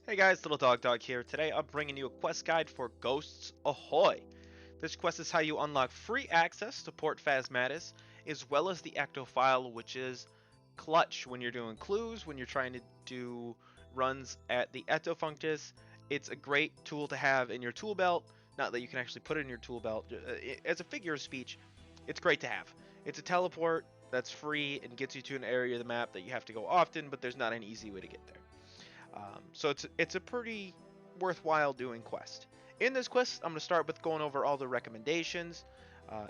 Hey guys, Little Dog here. Today I'm bringing you a quest guide for Ghosts Ahoy. This quest is how you unlock free access to Port Phasmatys, as well as the Ectophial, which is clutch when you're doing clues, when you're trying to do runs at the Ectofuntus. It's a great tool to have in your tool belt. Not that you can actually put it in your tool belt. As a figure of speech, it's great to have. It's a teleport that's free and gets you to an area of the map that you have to go often, but there's not an easy way to get there. So it's a pretty worthwhile doing quest. In this quest, I'm going to start with going over all the recommendations,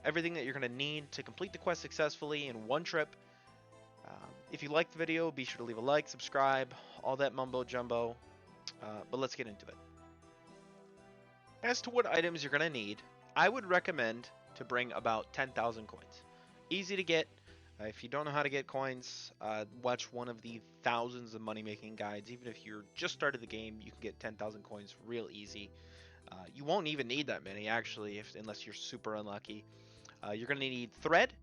everything that you're going to need to complete the quest successfully in one trip. If you liked the video, be sure to leave a like, subscribe, all that mumbo jumbo. But let's get into it. As to what items you're going to need, I would recommend to bring about 10,000 coins. Easy to get. If you don't know how to get coins, watch one of the thousands of money-making guides. Even if you're just started the game, you can get 10,000 coins real easy. You won't even need that many, actually, unless you're super unlucky. You're going to need thread.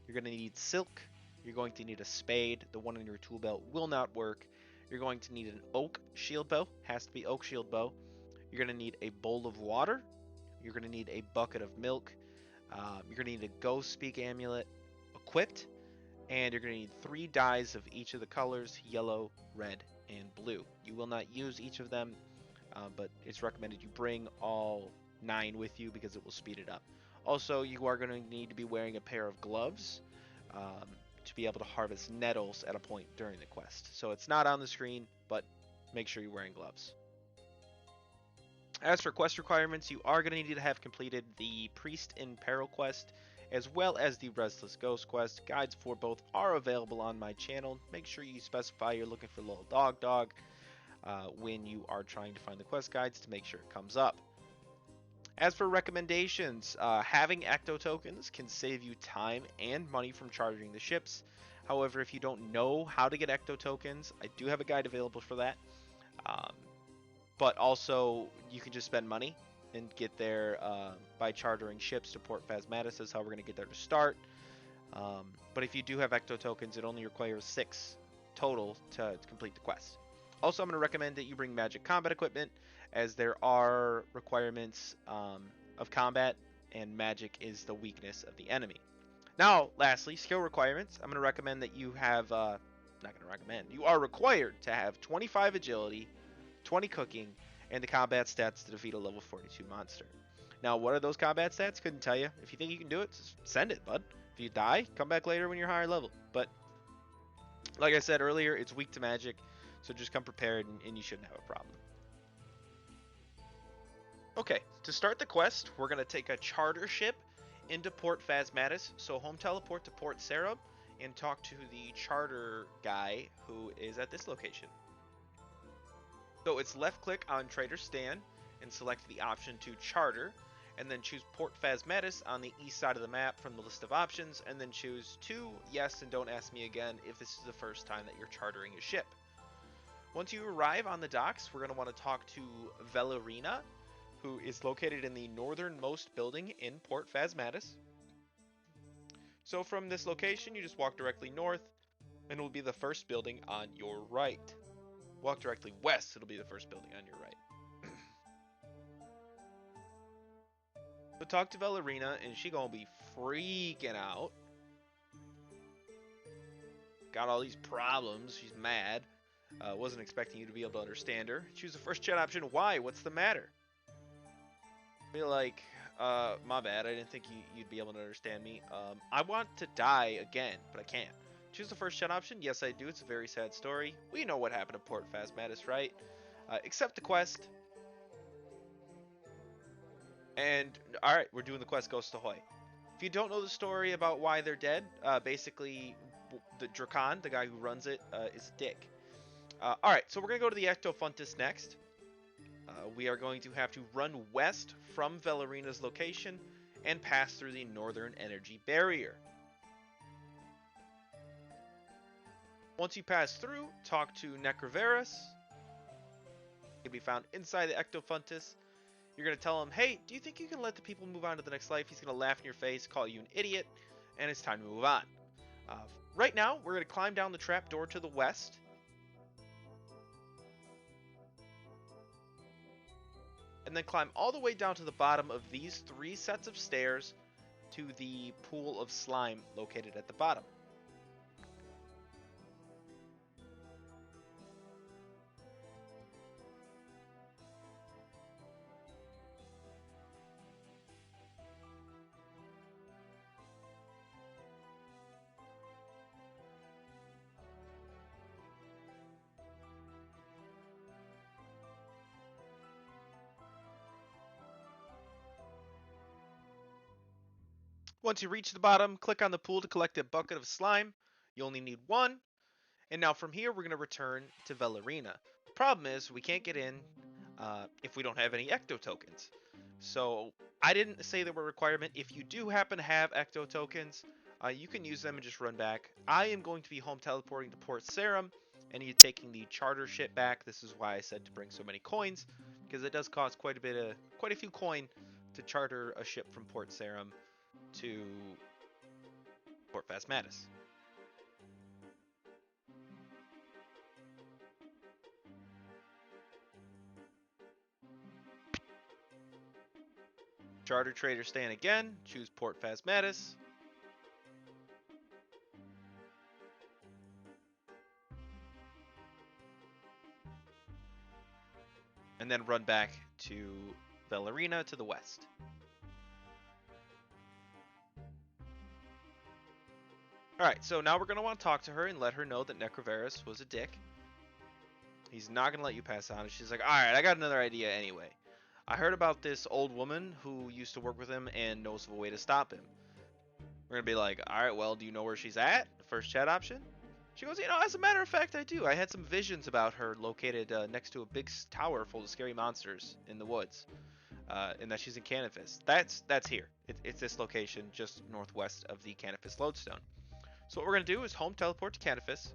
You're going to need silk. You're going to need a spade. The one in your tool belt will not work. You're going to need an oak shield bow. Has to be oak shield bow. You're going to need a bowl of water. You're going to need a bucket of milk. You're going to need a Ghostspeak amulet equipped, and you're going to need 3 dyes of each of the colors: yellow, red, and blue. You will not use each of them, but it's recommended you bring all 9 with you because it will speed it up. Also, you are going to need to be wearing a pair of gloves to be able to harvest nettles at a point during the quest. So it's not on the screen, but make sure you're wearing gloves. As for quest requirements, you are going to need to have completed the Priest in Peril quest, as well as the Restless Ghost quest. Guides for both are available on my channel. Make sure you specify you're looking for Little Dog when you are trying to find the quest guides to make sure it comes up. As for recommendations, having Ecto Tokens can save you time and money from chartering the ships. However, if you don't know how to get Ecto Tokens, I do have a guide available for that. But also, you can just spend money and get there by chartering ships to Port Phasmatys. Is how we're going to get there to start. But if you do have Ecto Tokens, it only requires 6 total to complete the quest. Also, I'm going to recommend that you bring magic combat equipment, as there are requirements of combat, and magic is the weakness of the enemy. Now, lastly, skill requirements. I'm going to recommend that you have, not going to recommend, you are required to have 25 agility, 20 cooking, and the combat stats to defeat a level 42 monster. Now, what are those combat stats? Couldn't tell you. If you think you can do it, just send it, bud. If you die, come back later when you're higher level. But, like I said earlier, it's weak to magic, so just come prepared and you shouldn't have a problem. Okay, to start the quest, we're going to take a charter ship into Port Phasmatys, so home teleport to Port Serub and talk to the charter guy who is at this location. So it's left click on Trader Stan and select the option to charter, and then choose Port Phasmatys on the east side of the map from the list of options, and then choose to yes and don't ask me again if this is the first time that you're chartering a ship. Once you arrive on the docks, we're going to want to talk to Velorina, who is located in the northernmost building in Port Phasmatys. So from this location, you just walk directly north, and it will be the first building on your right. Walk directly west, it'll be the first building on your right. So talk to Velorina, and she gonna be freaking out. Got all these problems, she's mad. Wasn't expecting you to be able to understand her. Choose the first chat option. Why? What's the matter? Be like, my bad, I didn't think you'd be able to understand me. I want to die again, but I can't. Choose the first chat option. Yes, I do. It's a very sad story. We know what happened to Port Phasmatys, right? Accept the quest. And, alright, we're doing the quest Ghost Ahoy. If you don't know the story about why they're dead, basically, the Drakon, the guy who runs it, is a dick. Alright, so we're going to go to the Ectofuntus next. We are going to have to run west from Velorina's location and pass through the Northern Energy Barrier. Once you pass through, talk to Necrovarus. He can be found inside the Ectofuntus. You're going to tell him, hey, do you think you can let the people move on to the next life? He's going to laugh in your face, call you an idiot, and it's time to move on. Right now, we're going to climb down the trapdoor to the west. and then climb all the way down to the bottom of these 3 sets of stairs to the pool of slime located at the bottom. Once you reach the bottom, click on the pool to collect a bucket of slime. You only need 1. And now from here, we're going to return to Velorina. The problem is we can't get in if we don't have any Ecto Tokens. So I didn't say there were a requirement. If you do happen to have Ecto Tokens, you can use them and just run back. I am going to be home teleporting to Port Sarum and you taking the charter ship back. This is why I said to bring so many coins, because it does cost quite a few coin to charter a ship from Port Sarum to Port Phasmatys. Charter trader stand again, choose Port Phasmatys. And then run back to Velorina to the west. Alright, so now we're going to want to talk to her and let her know that Necrovarus was a dick. He's not going to let you pass on. And she's like, alright, I got another idea anyway. I heard about this old woman who used to work with him and knows of a way to stop him. We're going to be like, alright, well, do you know where she's at? First chat option. She goes, as a matter of fact, I do. I had some visions about her located next to a big tower full of scary monsters in the woods. And that she's in Canifis. That's here. It's this location just northwest of the Canifis lodestone. So what we're going to do is home teleport to Canifis.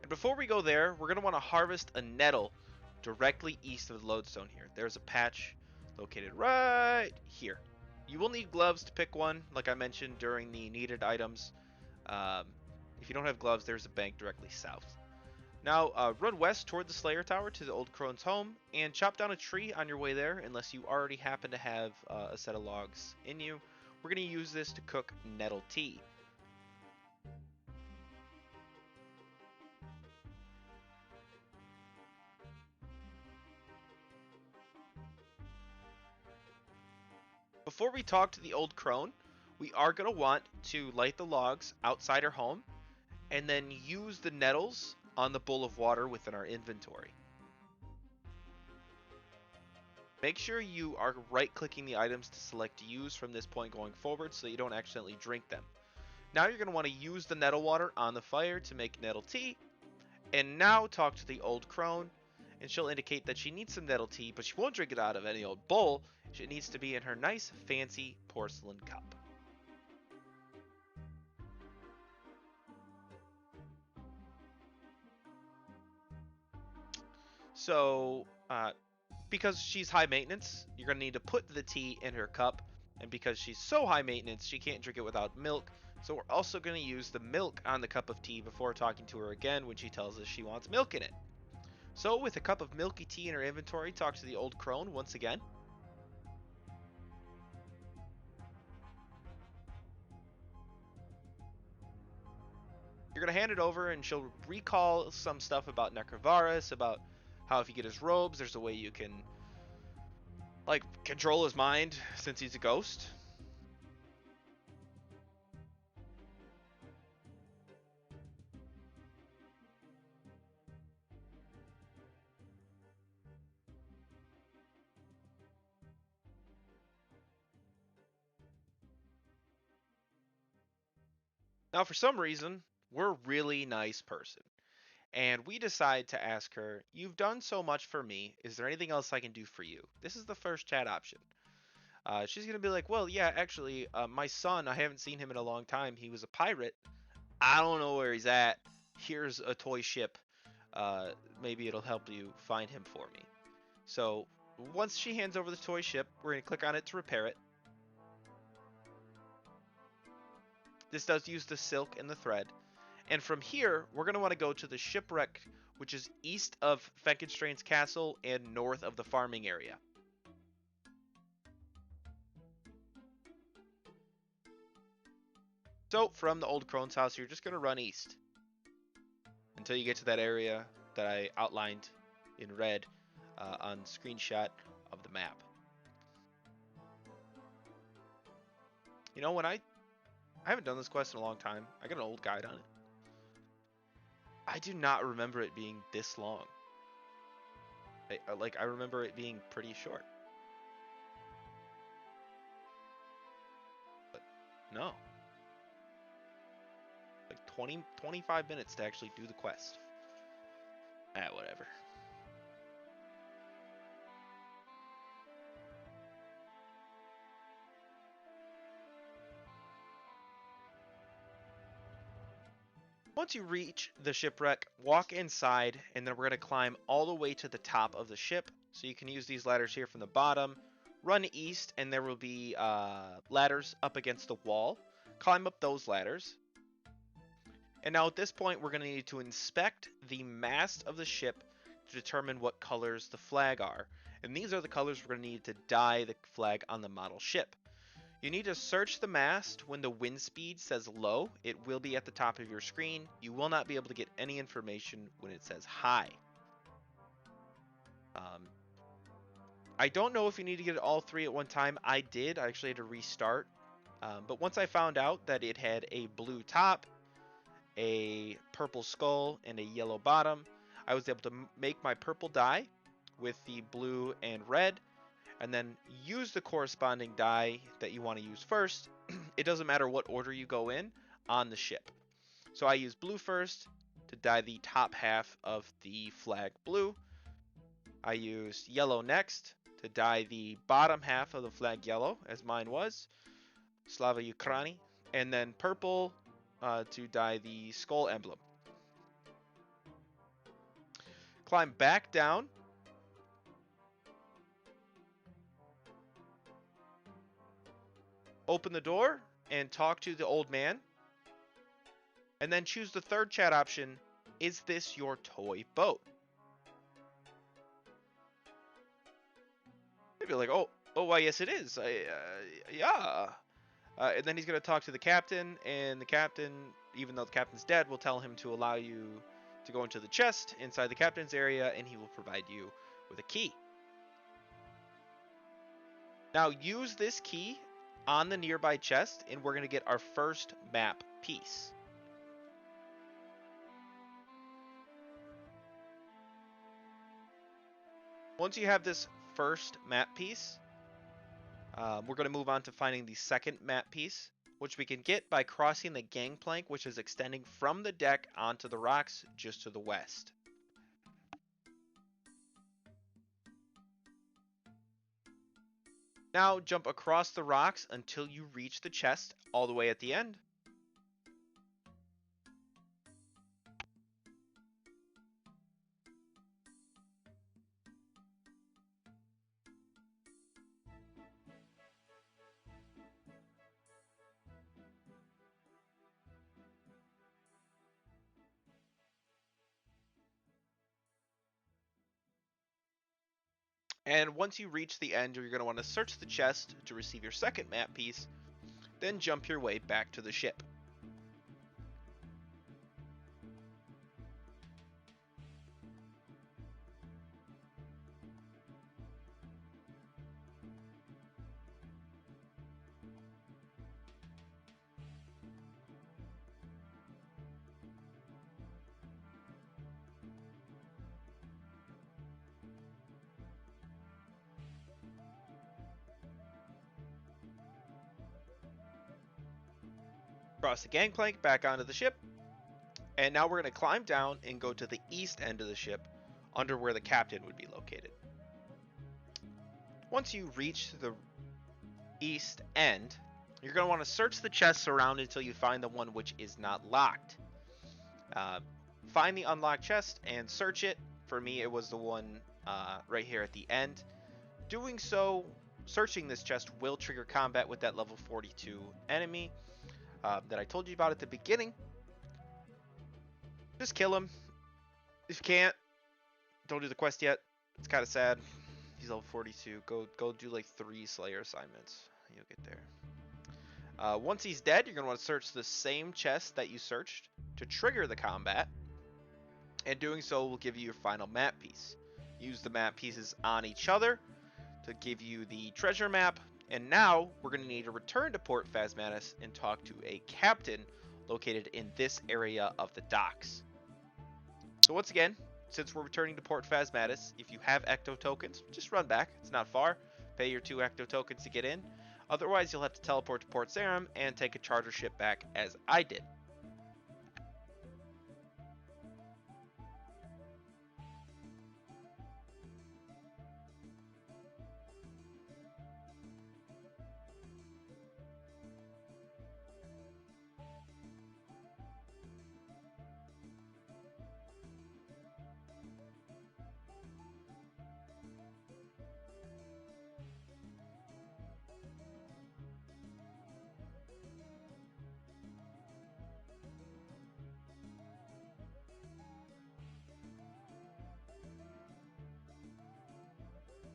And before we go there, we're going to want to harvest a nettle directly east of the lodestone here. There's a patch located right here. You will need gloves to pick one, like I mentioned during the needed items. If you don't have gloves, there's a bank directly south. Now, run west toward the Slayer Tower to the old Crone's home, and chop down a tree on your way there, unless you already happen to have a set of logs in you. We're going to use this to cook nettle tea. Before we talk to the old crone, we are going to want to light the logs outside our home, and then use the nettles on the bowl of water within our inventory. Make sure you are right-clicking the items to select use from this point going forward so that you don't accidentally drink them. Now you're going to want to use the nettle water on the fire to make nettle tea. And now talk to the old crone, and she'll indicate that she needs some nettle tea, but she won't drink it out of any old bowl. It needs to be in her nice, fancy porcelain cup. So, because she's high maintenance, you're going to need to put the tea in her cup. And because she's so high maintenance, she can't drink it without milk. So we're also going to use the milk on the cup of tea before talking to her again when she tells us she wants milk in it. So with a cup of milky tea in her inventory, talk to the old crone once again. You're going to hand it over and she'll recall some stuff about Necrovarus, about how if you get his robes, there's a way you can like control his mind since he's a ghost. Now, for some reason, we're a really nice person. And we decide to ask her, you've done so much for me. Is there anything else I can do for you? This is the first chat option. She's going to be like, well, yeah, actually, my son, I haven't seen him in a long time. He was a pirate. I don't know where he's at. Here's a toy ship. Maybe it'll help you find him for me. So once she hands over the toy ship, we're going to click on it to repair it. This does use the silk and the thread. And from here, we're going to want to go to the shipwreck, which is east of Fenkenstrain's castle and north of the farming area. So from the old Crone's house, you're just going to run east until you get to that area that I outlined in red on screenshot of the map. You know, when I haven't done this quest in a long time. I got an old guide on it. I do not remember it being this long. I remember it being pretty short. But no. Like 25 minutes to actually do the quest. Whatever. Once you reach the shipwreck, walk inside, and then we're going to climb all the way to the top of the ship. So you can use these ladders here from the bottom. Run east, and there will be ladders up against the wall. Climb up those ladders. And now at this point, we're going to need to inspect the mast of the ship to determine what colors the flag are. And these are the colors we're going to need to dye the flag on the model ship. You need to search the mast when the wind speed says low. It will be at the top of your screen. You will not be able to get any information when it says high. I don't know if you need to get all three at one time. I did. I actually had to restart. But once I found out that it had a blue top, a purple skull, and a yellow bottom, I was able to make my purple dye with the blue and red, and then use the corresponding dye that you want to use first. It doesn't matter what order you go in on the ship. So I use blue first to dye the top half of the flag blue. I used yellow next to dye the bottom half of the flag yellow, as mine was, Slava Ukraini, and then purple to dye the skull emblem. Climb back down. Open the door and talk to the old man. And then choose the third chat option. Is this your toy boat? Maybe like, oh, why, yes, it is. Yeah. And then he's going to talk to the captain, and the captain, even though the captain's dead, will tell him to allow you to go into the chest inside the captain's area, and he will provide you with a key. Now use this key on the nearby chest, and we're going to get our first map piece. Once you have this first map piece, we're going to move on to finding the second map piece, which we can get by crossing the gangplank, which is extending from the deck onto the rocks just to the west. Now jump across the rocks until you reach the chest all the way at the end. And once you reach the end, you're going to want to search the chest to receive your second map piece, then jump your way back to the ship. Cross the gangplank back onto the ship, and now we're going to climb down and go to the east end of the ship, under where the captain would be located. Once you reach the east end, you're going to want to search the chests around until you find the one which is not locked. Find the unlocked chest and search it. For me, it was the one right here at the end. doing so, searching this chest will trigger combat with that level 42 enemy that I told you about at the beginning. Just kill him. If you can't, don't do the quest yet. It's kind of sad. He's level 42. Go do like 3 Slayer assignments. You'll get there. Once he's dead, you're going to want to search the same chest that you searched to trigger the combat. And doing so will give you your final map piece. Use the map pieces on each other to give you the treasure map. And now we're going to need to return to Port Phasmatys and talk to a captain located in this area of the docks. So once again, since we're returning to Port Phasmatys, if you have Ecto Tokens, just run back. It's not far. Pay your 2 Ecto Tokens to get in. Otherwise, you'll have to teleport to Port Sarum and take a charter ship back as I did.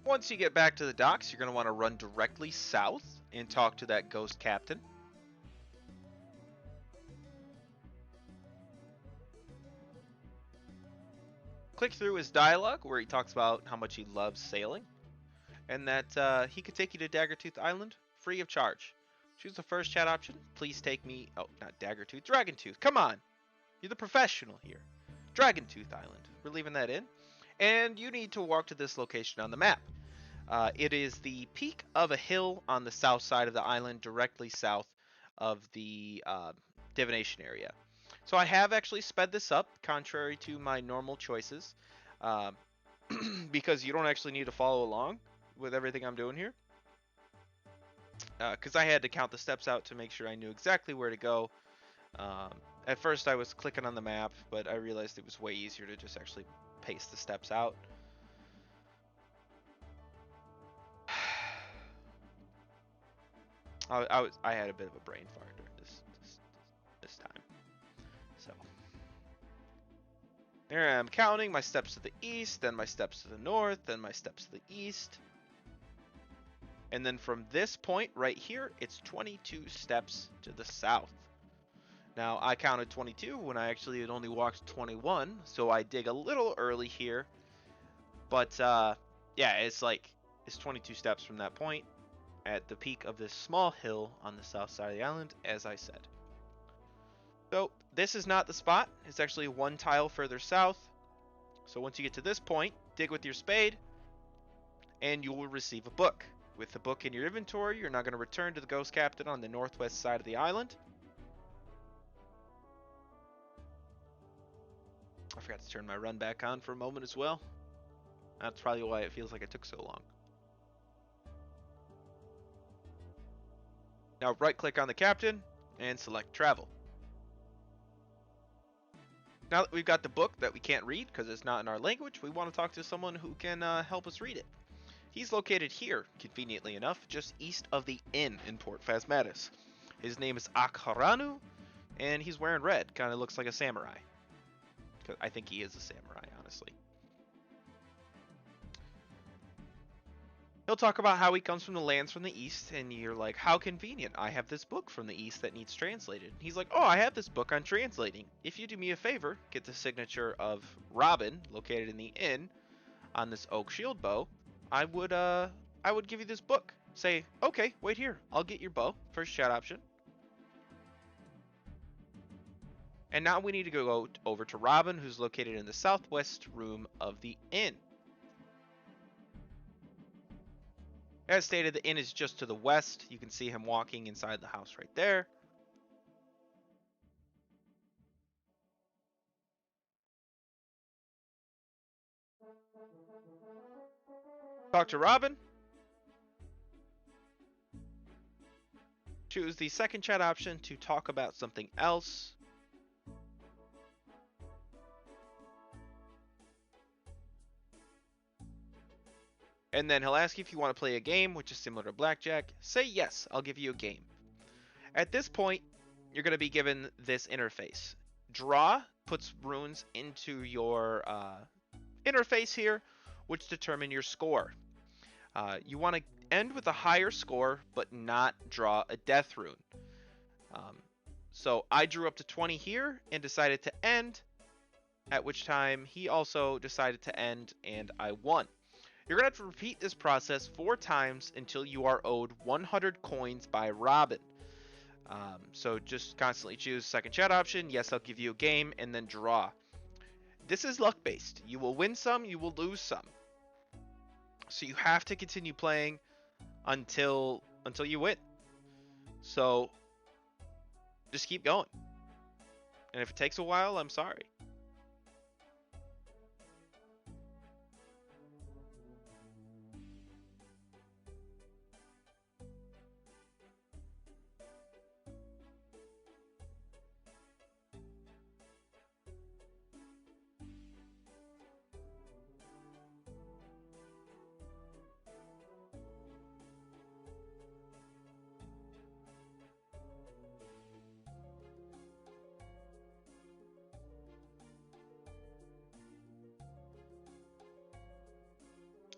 Once you get back to the docks, you're going to want to run directly south and talk to that ghost captain. Click through his dialogue where he talks about how much he loves sailing and that he could take you to Daggertooth Island free of charge. Choose the first chat option. Please take me... Oh, not Daggertooth. Dragontooth. Come on. You're the professional here. Dragontooth Island. We're leaving that in. And you need to walk to this location on the map. It is the peak of a hill on the south side of the island, directly south of the divination area. So I have actually sped this up, contrary to my normal choices, because you don't actually need to follow along with everything I'm doing here. Because I had to count the steps out to make sure I knew exactly where to go. At first I was clicking on the map, but I realized it was way easier to just actually paste the steps out. I had a bit of a brain fart during this time. So there I'm counting my steps to the east, then my steps to the north, then my steps to the east. And then from this point right here, it's 22 steps to the south. Now I counted 22 when I actually had only walked 21, so I dig a little early here. But yeah, it's 22 steps from that point at the peak of this small hill on the south side of the island, as I said. So this is not the spot. It's actually 1 tile further south. So once you get to this point, dig with your spade, and you will receive a book. With the book in your inventory, you're now going to return to the Ghost Captain on the northwest side of the island. I forgot to turn my run back on for a moment as well. That's probably why it feels like it took so long. Now right-click on the captain and select travel. Now that we've got the book that we can't read because it's not in our language, we want to talk to someone who can help us read it. He's located here, conveniently enough, just east of the inn in Port Phasmatys. His name is Akharanu, and he's wearing red. Kind of looks like a samurai. I think he is a samurai, honestly. He'll talk about how he comes from the lands from the east, and you're like, how convenient. I have this book from the east that needs translated. He's like, oh, I have this book I'm translating. If you do me a favor, get the signature of Robin, located in the inn, on this oak shield bow, I would give you this book. Say, okay, wait here. I'll get your bow. First chat option. And now we need to go over to Robin, who's located in the southwest room of the inn. As stated, the inn is just to the west. You can see him walking inside the house right there. Talk to Robin. Choose the second chat option to talk about something else. And then he'll ask you if you want to play a game, which is similar to blackjack. Say yes, I'll give you a game. At this point, you're going to be given this interface. Draw puts runes into your interface here, which determine your score. You want to end with a higher score, but not draw a death rune. So I drew up to 20 here and decided to end, at which time he also decided to end and I won. You're going to have to repeat this process 4 times until you are owed 100 coins by Robin. So just constantly choose second chat option, yes I'll give you a game, and then draw. This is luck based. You will win some, you will lose some. So you have to continue playing until you win. So just keep going. And if it takes a while, I'm sorry.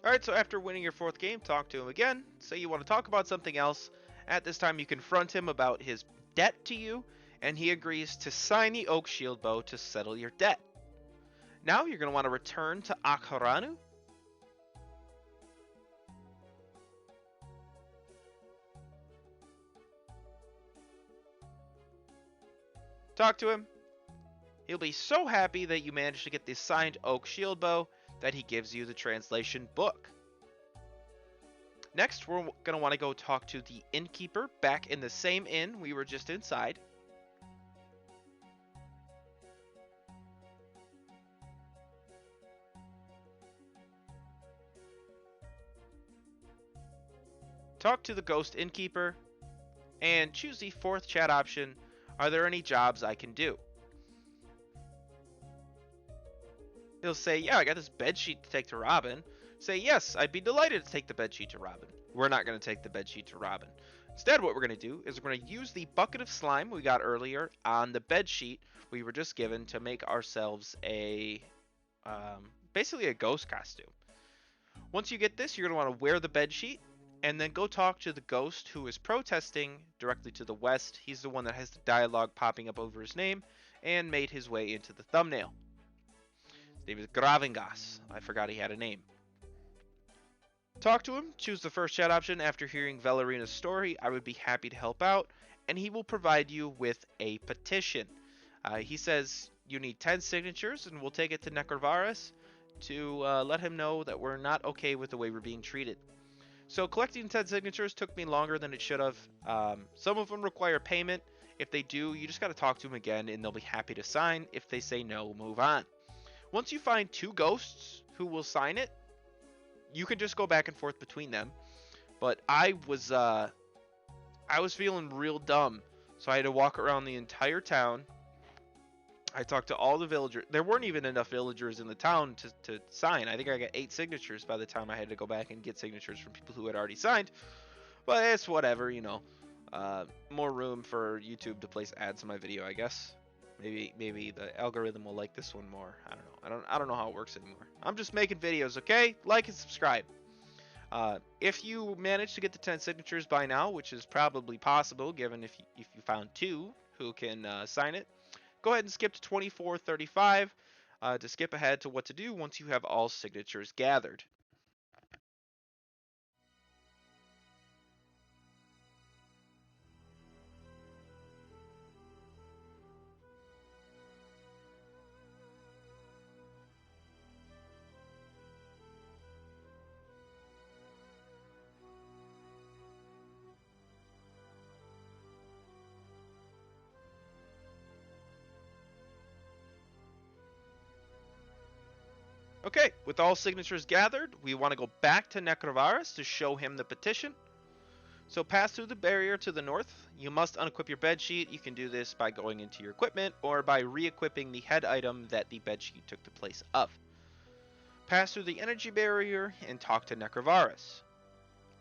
Alright, so after winning your 4th game, talk to him again. Say you want to talk about something else. At this time, you confront him about his debt to you, and he agrees to sign the oak shieldbow to settle your debt. Now you're going to want to return to Akharanu. Talk to him. He'll be so happy that you managed to get the signed oak shieldbow that he gives you the translation book. Next, we're going to want to go talk to the innkeeper back in the same inn we were just inside. Talk to the ghost innkeeper and choose the 4th chat option. Are there any jobs I can do? He'll say, yeah, I got this bedsheet to take to Robin. Say, yes, I'd be delighted to take the bedsheet to Robin. We're not going to take the bedsheet to Robin. Instead, what we're going to do is we're going to use the bucket of slime we got earlier on the bedsheet we were just given to make ourselves a, basically a ghost costume. Once you get this, you're going to want to wear the bedsheet and then go talk to the ghost who is protesting directly to the west. He's the one that has the dialogue popping up over his name and made his way into the thumbnail. His name is Gravingas. I forgot he had a name. Talk to him, choose the 1st chat option. After hearing Velorina's story, I would be happy to help out, and he will provide you with a petition. He says you need 10 signatures, and we'll take it to Necrovarus to let him know that we're not okay with the way we're being treated. So collecting 10 signatures took me longer than it should have. Some of them require payment. If they do, you just got to talk to them again, and they'll be happy to sign. If they say no, move on. Once you find 2 ghosts who will sign it, you can just go back and forth between them. But I was feeling real dumb, so I had to walk around the entire town. I talked to all the villagers. There weren't even enough villagers in the town to sign. I think I got 8 signatures by the time I had to go back and get signatures from people who had already signed. But it's whatever, you know. More room for YouTube to place ads in my video, I guess. Maybe the algorithm will like this one more. I don't know. I don't know how it works anymore. I'm just making videos, okay? Like and subscribe. If you manage to get the 10 signatures by now, which is probably possible given if you found 2 who can sign it, go ahead and skip to 24:35 to skip ahead to what to do once you have all signatures gathered. Okay, with all signatures gathered, we want to go back to Necrovarus to show him the petition. So pass through the barrier to the north. You must unequip your bedsheet. You can do this by going into your equipment or by re-equipping the head item that the bedsheet took the place of. Pass through the energy barrier and talk to Necrovarus.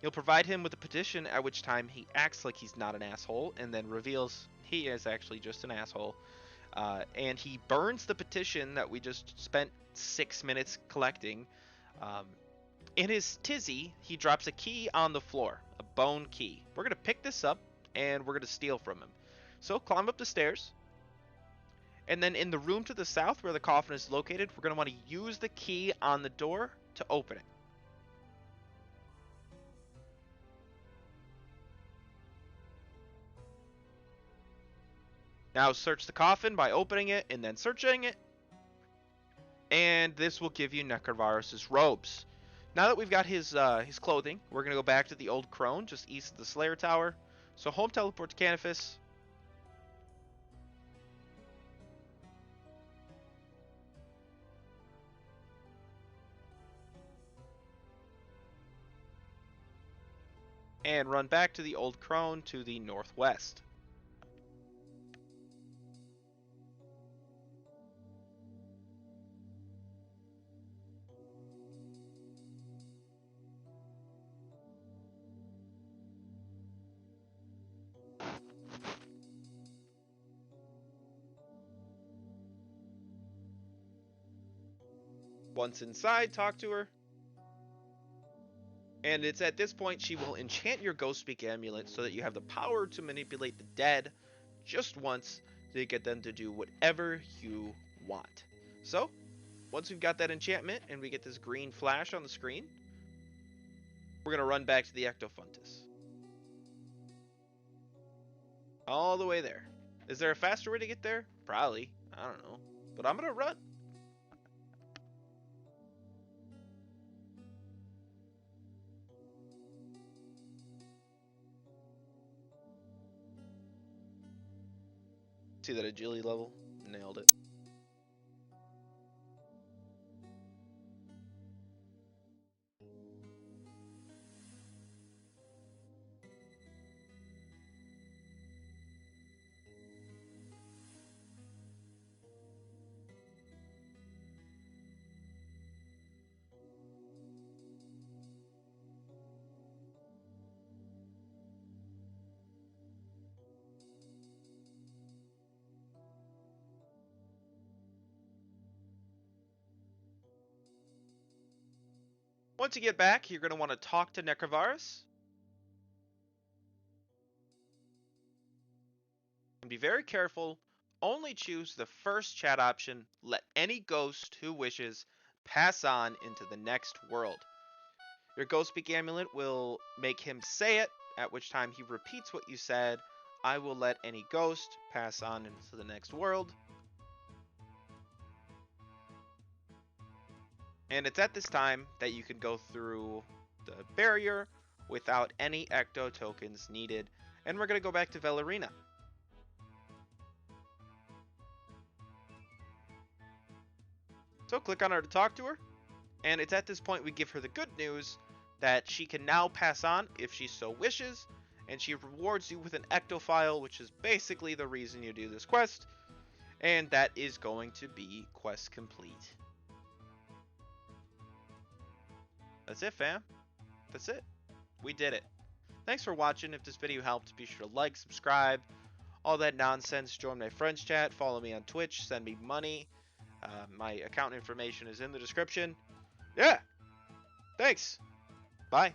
You'll provide him with a petition, at which time he acts like he's not an asshole and then reveals he is actually just an asshole. And he burns the petition that we just spent 6 minutes collecting. In his tizzy, he drops a key on the floor, a bone key. We're going to pick this up and we're going to steal from him. So climb up the stairs. And then in the room to the south where the coffin is located, we're going to want to use the key on the door to open it. Now search the coffin by opening it and then searching it. And this will give you Necrovarus' robes. Now that we've got his clothing, we're going to go back to the old Crone, just east of the Slayer Tower. So home teleport to Canifis. And run back to the old Crone to the northwest. Once inside, talk to her. And it's at this point she will enchant your Ghostspeak amulet so that you have the power to manipulate the dead just once to get them to do whatever you want. So, once we've got that enchantment and we get this green flash on the screen, we're going to run back to the Ectofuntus. All the way there. Is there a faster way to get there? Probably. I don't know. But I'm going to run. See that agility level? Nailed it. Once you get back, you're going to want to talk to Necrovarus. And be very careful. Only choose the first chat option. Let any ghost who wishes pass on into the next world. Your Ghostspeak amulet will make him say it, at which time he repeats what you said. I will let any ghost pass on into the next world. And it's at this time that you can go through the barrier without any Ecto Tokens needed. And we're going to go back to Velorina. So click on her to talk to her. And it's at this point we give her the good news that she can now pass on if she so wishes. And she rewards you with an Ectophial, which is basically the reason you do this quest. And that is going to be quest complete. That's it, fam. That's it. We did it. Thanks for watching. If this video helped, be sure to like, subscribe, all that nonsense. Join my friends chat. Follow me on Twitch. Send me money. My account information is in the description. Yeah. Thanks. Bye.